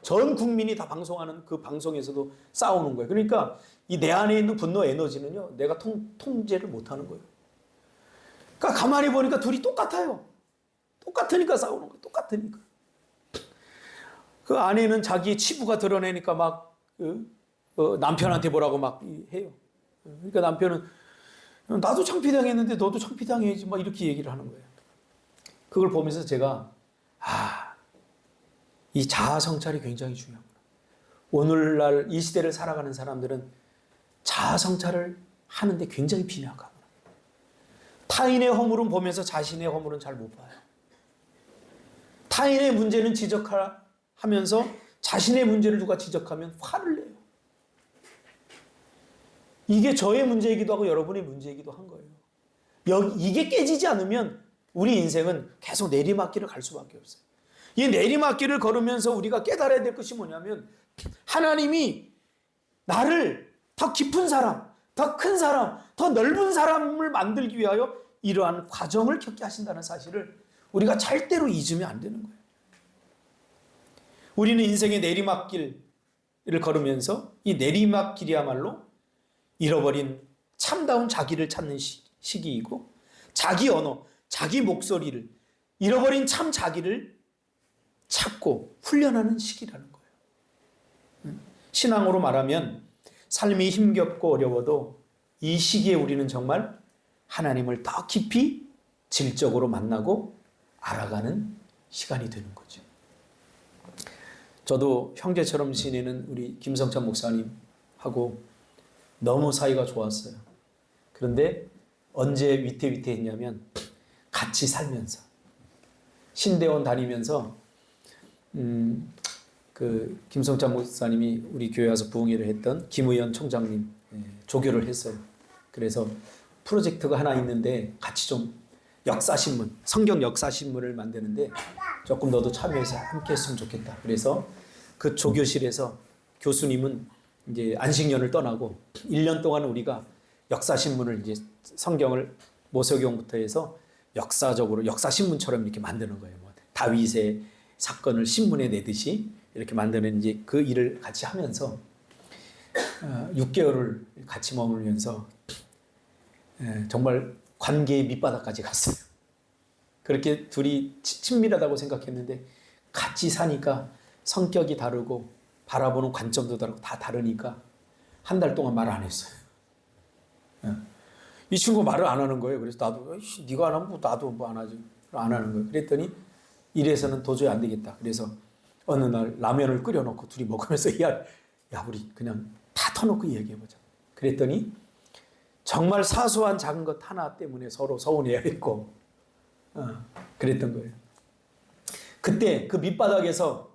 전 국민이 다 방송하는 그 방송에서도 싸우는 거예요. 그러니까 이 내 안에 있는 분노 에너지는요, 내가 통제를 못 하는 거예요. 그러니까 가만히 보니까 둘이 똑같아요. 똑같으니까 싸우는 거예요. 똑같으니까. 그 아내는 자기의 치부가 드러내니까 막 남편한테 뭐라고 막 해요. 그러니까 남편은 나도 창피당했는데 너도 창피당해야지 막 이렇게 얘기를 하는 거예요. 그걸 보면서 제가 이 자아 성찰이 굉장히 중요하구나. 오늘날 이 시대를 살아가는 사람들은 자아 성찰을 하는데 굉장히 빈약하구나. 타인의 허물은 보면서 자신의 허물은 잘 못 봐요. 타인의 문제는 지적하면서 자신의 문제를 누가 지적하면 화를 내요. 이게 저의 문제이기도 하고 여러분의 문제이기도 한 거예요. 이게 깨지지 않으면 우리 인생은 계속 내리막길을 갈 수밖에 없어요. 이 내리막길을 걸으면서 우리가 깨달아야 될 것이 뭐냐면 하나님이 나를 더 깊은 사람, 더 큰 사람, 더 넓은 사람을 만들기 위하여 이러한 과정을 겪게 하신다는 사실을 우리가 절대로 잊으면 안 되는 거예요. 우리는 인생의 내리막길을 걸으면서 이 내리막길이야말로 잃어버린 참다운 자기를 찾는 시기이고 자기 언어, 자기 목소리를 잃어버린 참 자기를 찾고 훈련하는 시기라는 거예요. 신앙으로 말하면 삶이 힘겹고 어려워도 이 시기에 우리는 정말 하나님을 더 깊이 질적으로 만나고 알아가는 시간이 되는 거죠. 저도 형제처럼 지내는 우리 김성찬 목사님하고 너무 사이가 좋았어요. 그런데 언제 위태위태했냐면 같이 살면서 신대원 다니면서 그 김성찬 목사님이 우리 교회 와서 부흥회를 했던 김의연 총장님 조교를 했어요. 그래서 프로젝트가 하나 있는데 같이 좀 역사신문, 성경 역사신문을 만드는데 조금 너도 참여해서 함께 했으면 좋겠다. 그래서 그 조교실에서 교수님은 이제 안식년을 떠나고 1년 동안 우리가 역사신문을 이제 성경을 모세오경부터 해서 역사적으로 역사신문처럼 이렇게 만드는 거예요. 뭐 다윗의 사건을 신문에 내듯이 이렇게 만드는 이제 그 일을 같이 하면서 6개월을 같이 머물면서 정말 관계의 밑바닥까지 갔어요. 그렇게 둘이 친밀하다고 생각했는데 같이 사니까 성격이 다르고 바라보는 관점도 다르고 다 다르니까 한 달 동안 말 안 했어요. 이 친구 말을 안 하는 거예요. 그래서 나도 네가 안 하면 나도 뭐 안 하지. 안 하는 거예요. 그랬더니 이래서는 도저히 안 되겠다. 그래서 어느 날 라면을 끓여놓고 둘이 먹으면서 야 우리 그냥 다 터놓고 얘기해보자. 그랬더니 정말 사소한 작은 것 하나 때문에 서로 서운해야 했고 그랬던 거예요. 그때 그 밑바닥에서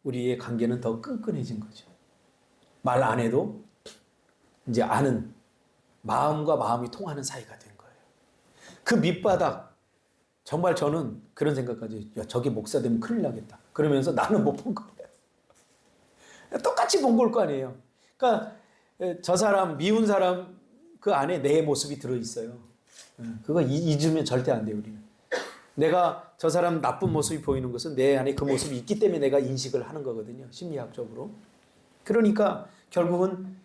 우리의 관계는 더 끈끈해진 거죠. 말 안 해도 이제 아는 마음과 마음이 통하는 사이가 된 거예요. 그 밑바닥 정말 저는 그런 생각까지 저게 목사 되면 큰일 나겠다. 그러면서 나는 못 본 거예요. 똑같이 본 걸 거 아니에요. 그러니까 저 사람 미운 사람 그 안에 내 모습이 들어있어요. 그거 잊으면 절대 안 돼요. 우리는. 내가 저 사람 나쁜 모습이 보이는 것은 내 안에 그 모습이 있기 때문에 내가 인식을 하는 거거든요. 심리학적으로. 그러니까 결국은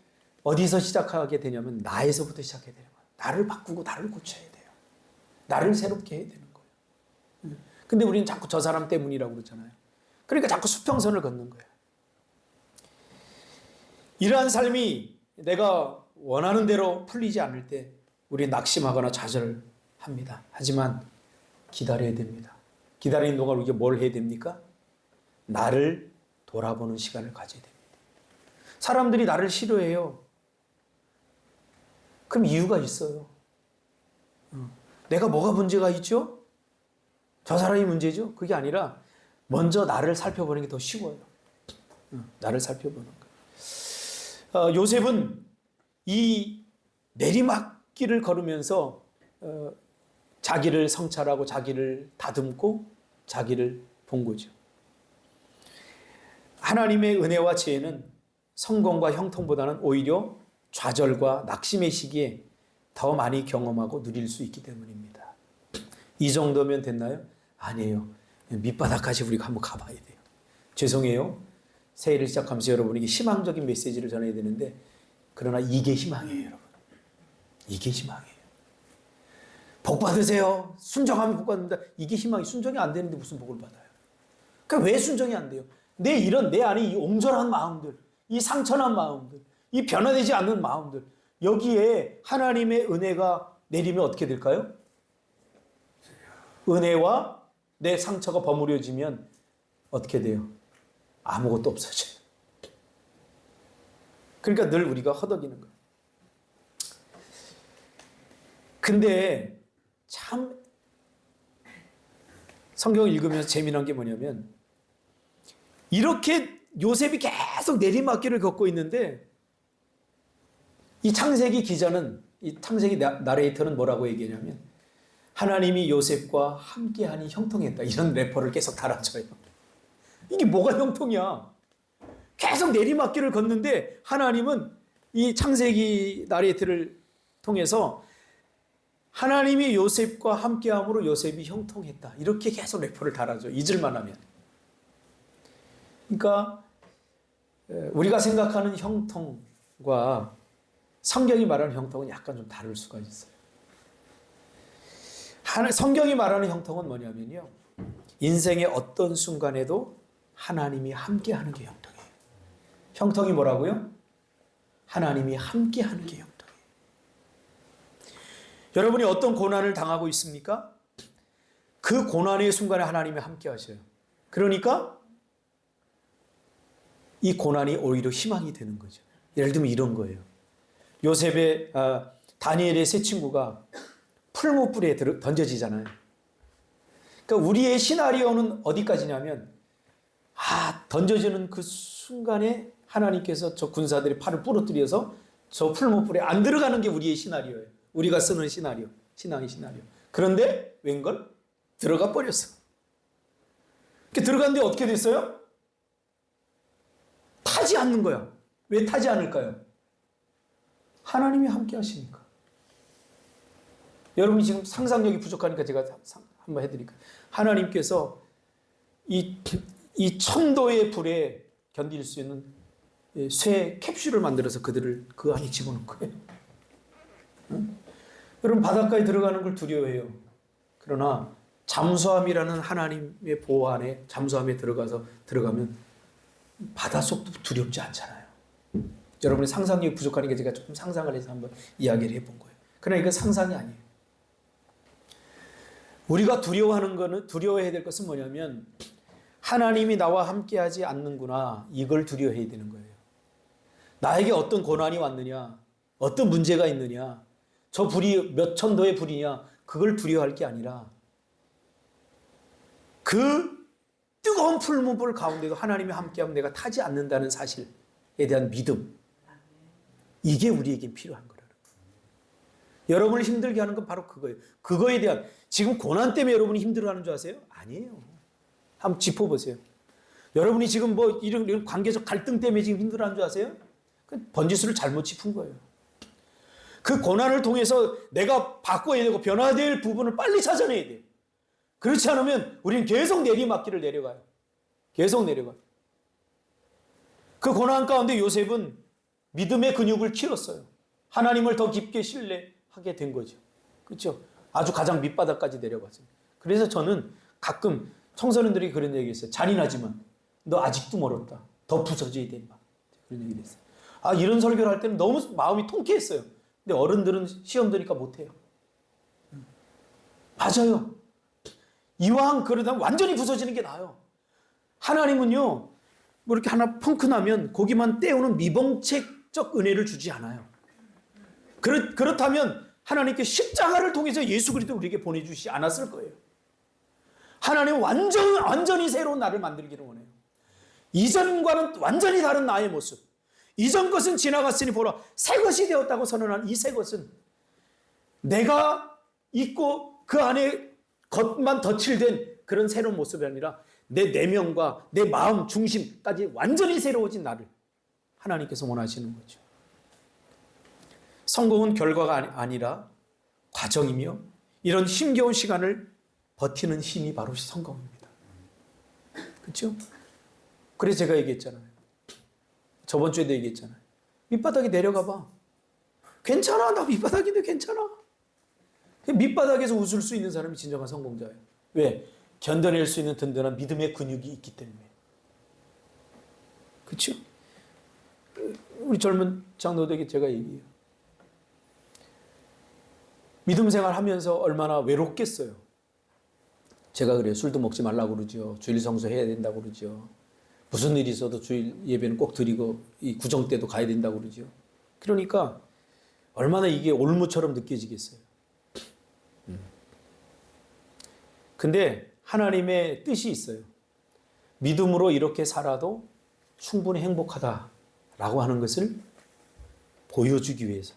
어디서 시작하게 되냐면 나에서부터 시작해야 되는 거예요. 나를 바꾸고 나를 고쳐야 돼요. 나를 새롭게 해야 되는 거예요. 근데 우리는 자꾸 저 사람 때문이라고 그러잖아요. 그러니까 자꾸 수평선을 걷는 거예요. 이러한 삶이 내가 원하는 대로 풀리지 않을 때 우리 낙심하거나 좌절합니다. 하지만 기다려야 됩니다. 기다리는 동안 우리가 뭘 해야 됩니까? 나를 돌아보는 시간을 가져야 됩니다. 사람들이 나를 싫어해요. 그럼 이유가 있어요. 내가 뭐가 문제가 있죠? 저 사람이 문제죠? 그게 아니라 먼저 나를 살펴보는 게 더 쉬워요. 나를 살펴보는 거예요. 요셉은 이 내리막길을 걸으면서 자기를 성찰하고 자기를 다듬고 자기를 본 거죠. 하나님의 은혜와 지혜는 성공과 형통보다는 오히려 좌절과 낙심의 시기에 더 많이 경험하고 누릴 수 있기 때문입니다. 이 정도면 됐나요? 아니에요. 밑바닥까지 우리가 한번 가봐야 돼요. 죄송해요. 새해를 시작하면서 여러분에게 희망적인 메시지를 전해야 되는데 그러나 이게 희망이에요, 여러분. 이게 희망이에요. 복 받으세요. 순종하면 복 받는다. 이게 희망이 순종이 안 되는데 무슨 복을 받아요? 그러니까 왜 순종이 안 돼요? 내 안에 이 옹졸한 마음들, 이 상처난 마음들, 이 변화되지 않는 마음들, 여기에 하나님의 은혜가 내리면 어떻게 될까요? 은혜와 내 상처가 버무려지면 어떻게 돼요? 아무것도 없어져요. 그러니까 늘 우리가 허덕이는 거예요. 근데 참 성경을 읽으면서 재미난 게 뭐냐면 이렇게 요셉이 계속 내리막길을 걷고 있는데 이 창세기 기자는, 이 창세기 나레이터는 뭐라고 얘기하냐면 하나님이 요셉과 함께하니 형통했다. 이런 래퍼를 계속 달아줘요. 이게 뭐가 형통이야? 계속 내리막길을 걷는데 하나님은 이 창세기 나레이터를 통해서 하나님이 요셉과 함께함으로 요셉이 형통했다. 이렇게 계속 래퍼를 달아줘. 잊을만 하면. 그러니까 우리가 생각하는 형통과 성경이 말하는 형통은 약간 좀 다를 수가 있어요. 성경이 말하는 형통은 뭐냐면요. 인생의 어떤 순간에도 하나님이 함께하는 게 형통이에요. 형통이 뭐라고요? 하나님이 함께하는 게 형통이에요. 여러분이 어떤 고난을 당하고 있습니까? 그 고난의 순간에 하나님이 함께하셔요. 그러니까 이 고난이 오히려 희망이 되는 거죠. 예를 들면 이런 거예요. 요셉의 다니엘의 세 친구가 풀무불에 던져지잖아요. 그러니까 우리의 시나리오는 어디까지냐면 던져지는 그 순간에 하나님께서 저 군사들의 팔을 부러뜨려서 저 풀무불에 안 들어가는 게 우리의 시나리오예요. 우리가 쓰는 시나리오, 신앙의 시나리오. 그런데 웬걸? 들어가 버렸어. 들어갔는데 어떻게 됐어요? 타지 않는 거야. 왜 타지 않을까요? 하나님이 함께 하시니까. 여러분이 지금 상상력이 부족하니까 제가 한번 해드릴게요. 하나님께서 이 1000도의 불에 견딜 수 있는 쇠 캡슐을 만들어서 그들을 그 안에 집어넣은 거예요. 응? 여러분 바닷가에 들어가는 걸 두려워해요. 그러나 잠수함이라는 하나님의 보호 안에 잠수함에 들어가면 바닷속도 두렵지 않잖아요. 여러분의 상상력이 부족하니까 제가 조금 상상을 해서 한번 이야기를 해본 거예요. 그러나 이건 상상이 아니에요. 우리가 두려워해야 될 것은 뭐냐면 하나님이 나와 함께하지 않는구나. 이걸 두려워해야 되는 거예요. 나에게 어떤 고난이 왔느냐, 어떤 문제가 있느냐, 저 불이 몇 천도의 불이냐, 그걸 두려워할 게 아니라 그 뜨거운 풀무불 가운데도 하나님이 함께하면 내가 타지 않는다는 사실에 대한 믿음, 이게 우리에게 필요한 거라는 거예요. 여러분을 힘들게 하는 건 바로 그거예요. 그거에 대한, 지금 고난 때문에 여러분이 힘들어하는 줄 아세요? 아니에요. 한번 짚어보세요. 여러분이 지금 이런 관계적 갈등 때문에 지금 힘들어하는 줄 아세요? 그 번지수를 잘못 짚은 거예요. 그 고난을 통해서 내가 바꿔야 되고 변화될 부분을 빨리 찾아내야 돼요. 그렇지 않으면 우리는 계속 내리막길을 내려가요. 계속 내려가요. 그 고난 가운데 요셉은 믿음의 근육을 키웠어요. 하나님을 더 깊게 신뢰하게 된 거죠. 그렇죠? 아주 가장 밑바닥까지 내려갔어요. 그래서 저는 가끔 청소년들이 그런 얘기 했어요. 잔인하지만 너 아직도 멀었다. 더 부서져야 돼. 막 그런 얘기를 했어요. 아, 이런 설교를 할 때는 너무 마음이 통쾌했어요. 근데 어른들은 시험 드니까 못해요. 맞아요. 이왕 그러다 완전히 부서지는 게 나아요. 하나님은요, 뭐 이렇게 하나 펑크 나면 고기만 떼우는 미봉책적 은혜를 주지 않아요. 그렇다면 하나님께 십자가를 통해서 예수 그리스도 우리에게 보내주시지 않았을 거예요. 하나님은 완전히 새로운 나를 만들기를 원해요. 이전과는 완전히 다른 나의 모습. 이전 것은 지나갔으니 보라 새 것이 되었다고 선언한 이 새 것은 내가 있고 그 안에 겉만 덧칠된 그런 새로운 모습이 아니라 내 내면과 내 마음 중심까지 완전히 새로워진 나를 하나님께서 원하시는 거죠. 성공은 결과가 아니라 과정이며 이런 힘겨운 시간을 버티는 힘이 바로 성공입니다. 그렇죠? 그래서 제가 얘기했잖아요. 저번 주에도 얘기했잖아요. 밑바닥에 내려가 봐. 괜찮아. 나 밑바닥인데 괜찮아. 밑바닥에서 웃을 수 있는 사람이 진정한 성공자예요. 왜? 견뎌낼 수 있는 든든한 믿음의 근육이 있기 때문에. 그렇죠? 우리 젊은 장로들에게 제가 얘기해요. 믿음 생활하면서 얼마나 외롭겠어요. 제가 그래요. 술도 먹지 말라고 그러죠. 주일 성수해야 된다고 그러죠. 무슨 일이 있어도 주일 예배는 꼭 드리고 이 구정 때도 가야 된다고 그러죠. 그러니까 얼마나 이게 올무처럼 느껴지겠어요. 근데 하나님의 뜻이 있어요. 믿음으로 이렇게 살아도 충분히 행복하다라고 하는 것을 보여주기 위해서.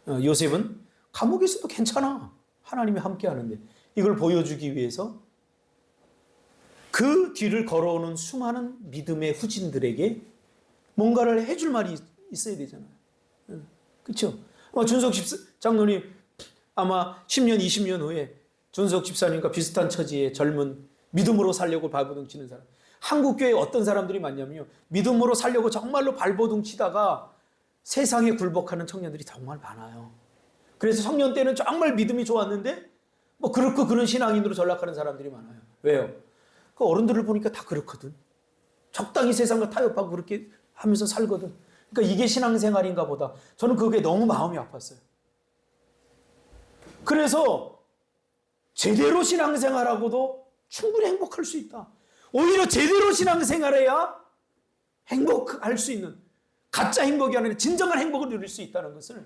요셉은 감옥에서도 괜찮아. 하나님이 함께 하는데 이걸 보여주기 위해서 그 뒤를 걸어오는 수많은 믿음의 후진들에게 뭔가를 해줄 말이 있어야 되잖아요. 그렇죠? 준석 장로님 아마 10년, 20년 후에 준석 집사님과 비슷한 처지의 젊은 믿음으로 살려고 발버둥 치는 사람. 한국교회에 어떤 사람들이 많냐면요. 믿음으로 살려고 정말로 발버둥 치다가 세상에 굴복하는 청년들이 정말 많아요. 그래서 청년 때는 정말 믿음이 좋았는데 뭐 그렇고 그런 신앙인으로 전락하는 사람들이 많아요. 왜요? 그 어른들을 보니까 다 그렇거든. 적당히 세상과 타협하고 그렇게 하면서 살거든. 그러니까 이게 신앙생활인가 보다. 저는 그게 너무 마음이 아팠어요. 그래서 제대로 신앙생활하고도 충분히 행복할 수 있다. 오히려 제대로 신앙생활해야 행복할 수 있는 가짜 행복이 아니라 진정한 행복을 누릴 수 있다는 것을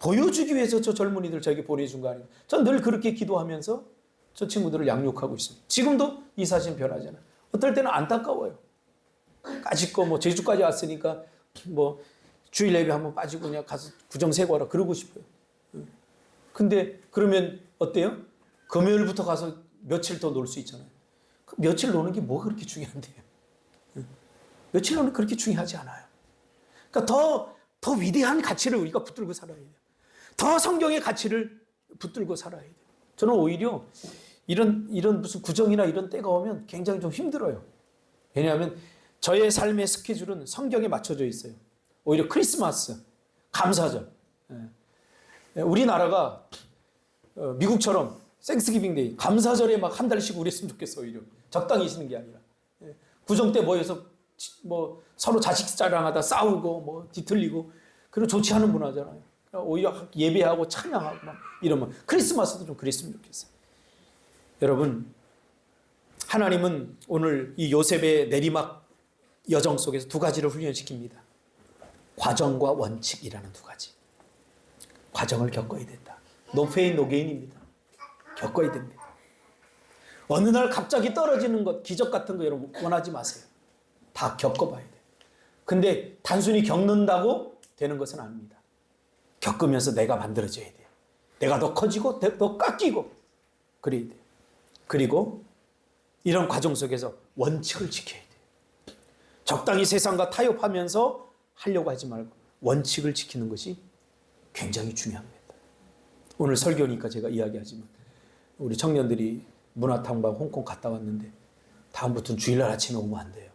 보여주기 위해서 저 젊은이들 저에게 보내준 거 아니에요. 전 늘 그렇게 기도하면서 저 친구들을 양육하고 있습니다. 지금도 이 사실은 변하잖아요. 어떨 때는 안타까워요. 까짓거 뭐 제주까지 왔으니까 뭐 주일 예배 한번 빠지고 그냥 가서 구정 세고 와라 그러고 싶어요. 근데 그러면 어때요? 금요일부터 가서 며칠 더 놀 수 있잖아요. 그 며칠 노는 게 뭐가 그렇게 중요한데요? 며칠 노는 그렇게 중요하지 않아요. 그러니까 더 위대한 가치를 우리가 붙들고 살아야 돼요. 더 성경의 가치를 붙들고 살아야 돼요. 저는 오히려 이런 무슨 구정이나 이런 때가 오면 굉장히 좀 힘들어요. 왜냐하면 저의 삶의 스케줄은 성경에 맞춰져 있어요. 오히려 크리스마스, 감사절. 우리나라가 미국처럼 땡스기빙 데이, 감사절에 막 한 달씩 우랬으면 좋겠어. 오히려 적당히 있는 게 아니라 구정 때 모여서 뭐 서로 자식 자랑하다 싸우고 뭐 뒤틀리고 그런 좋지 않은 문화잖아요. 오히려 예배하고 찬양하고 막 이러면 크리스마스도 좀 그랬으면 좋겠어요. 여러분, 하나님은 오늘 이 요셉의 내리막 여정 속에서 두 가지를 훈련시킵니다. 과정과 원칙이라는 두 가지. 과정을 겪어야 된다. No pain, no gain입니다. 겪어야 됩니다. 어느 날 갑자기 떨어지는 것, 기적 같은 거 여러분 원하지 마세요. 다 겪어봐야 돼요. 근데 단순히 겪는다고 되는 것은 아닙니다. 겪으면서 내가 만들어져야 돼요. 내가 더 커지고 더 깎이고 그래야 돼요. 그리고 이런 과정 속에서 원칙을 지켜야 돼요. 적당히 세상과 타협하면서 하려고 하지 말고 원칙을 지키는 것이 굉장히 중요합니다. 오늘 설교니까 제가 이야기하지만 우리 청년들이 문화탐방 홍콩 갔다 왔는데 다음부터는 주일날 아침에 오면 안 돼요.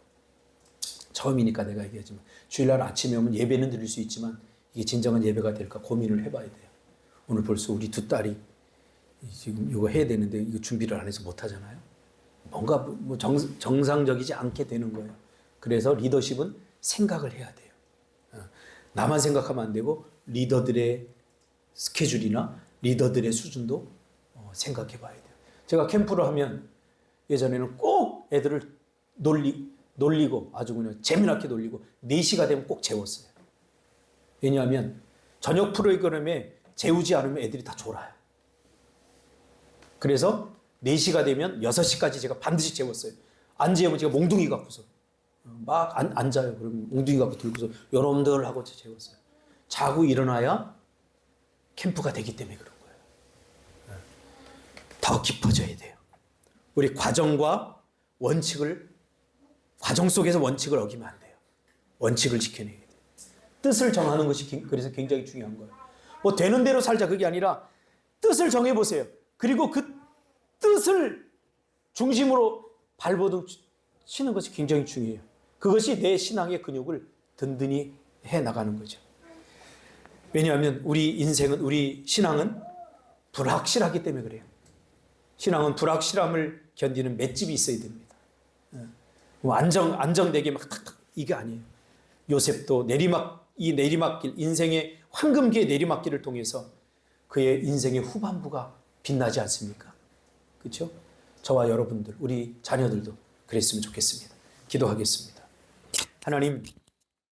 처음이니까 내가 얘기하지만 주일날 아침에 오면 예배는 드릴 수 있지만 이게 진정한 예배가 될까 고민을 해봐야 돼요. 오늘 벌써 우리 두 딸이 지금 이거 해야 되는데 이거 준비를 안 해서 못 하잖아요. 뭔가 뭐 정상적이지 않게 되는 거예요. 그래서 리더십은 생각을 해야 돼요. 나만 생각하면 안 되고 리더들의 스케줄이나 리더들의 수준도 생각해 봐야 돼요. 제가 캠프를 하면 예전에는 꼭 애들을 놀리고 아주 그냥 재미나게 놀리고 4시가 되면 꼭 재웠어요. 왜냐하면 저녁 프로그램에 재우지 않으면 애들이 다 졸아요. 그래서 4시가 되면 6시까지 제가 반드시 재웠어요. 안 재우면 제가 몽둥이 갖고서 막 앉아요. 그럼 몽둥이 갖고 들고서 여러분들 하고 재웠어요. 자고 일어나야 캠프가 되기 때문에 그런 거예요. 더 깊어져야 돼요. 우리 과정과 과정 속에서 원칙을 어기면 안 돼요. 원칙을 지켜내야 돼요. 뜻을 정하는 것이 그래서 굉장히 중요한 거예요. 뭐 되는 대로 살자 그게 아니라 뜻을 정해보세요. 그리고 그 뜻을 중심으로 발버둥 치는 것이 굉장히 중요해요. 그것이 내 신앙의 근육을 든든히 해나가는 거죠. 왜냐하면 우리 신앙은 불확실하기 때문에 그래요. 신앙은 불확실함을 견디는 맷집이 있어야 됩니다. 안정되게 막 탁탁 이게 아니에요. 요셉도 이 내리막길, 인생의 황금기의 내리막길을 통해서 그의 인생의 후반부가 빛나지 않습니까? 그렇죠? 저와 여러분들, 우리 자녀들도 그랬으면 좋겠습니다. 기도하겠습니다. 하나님,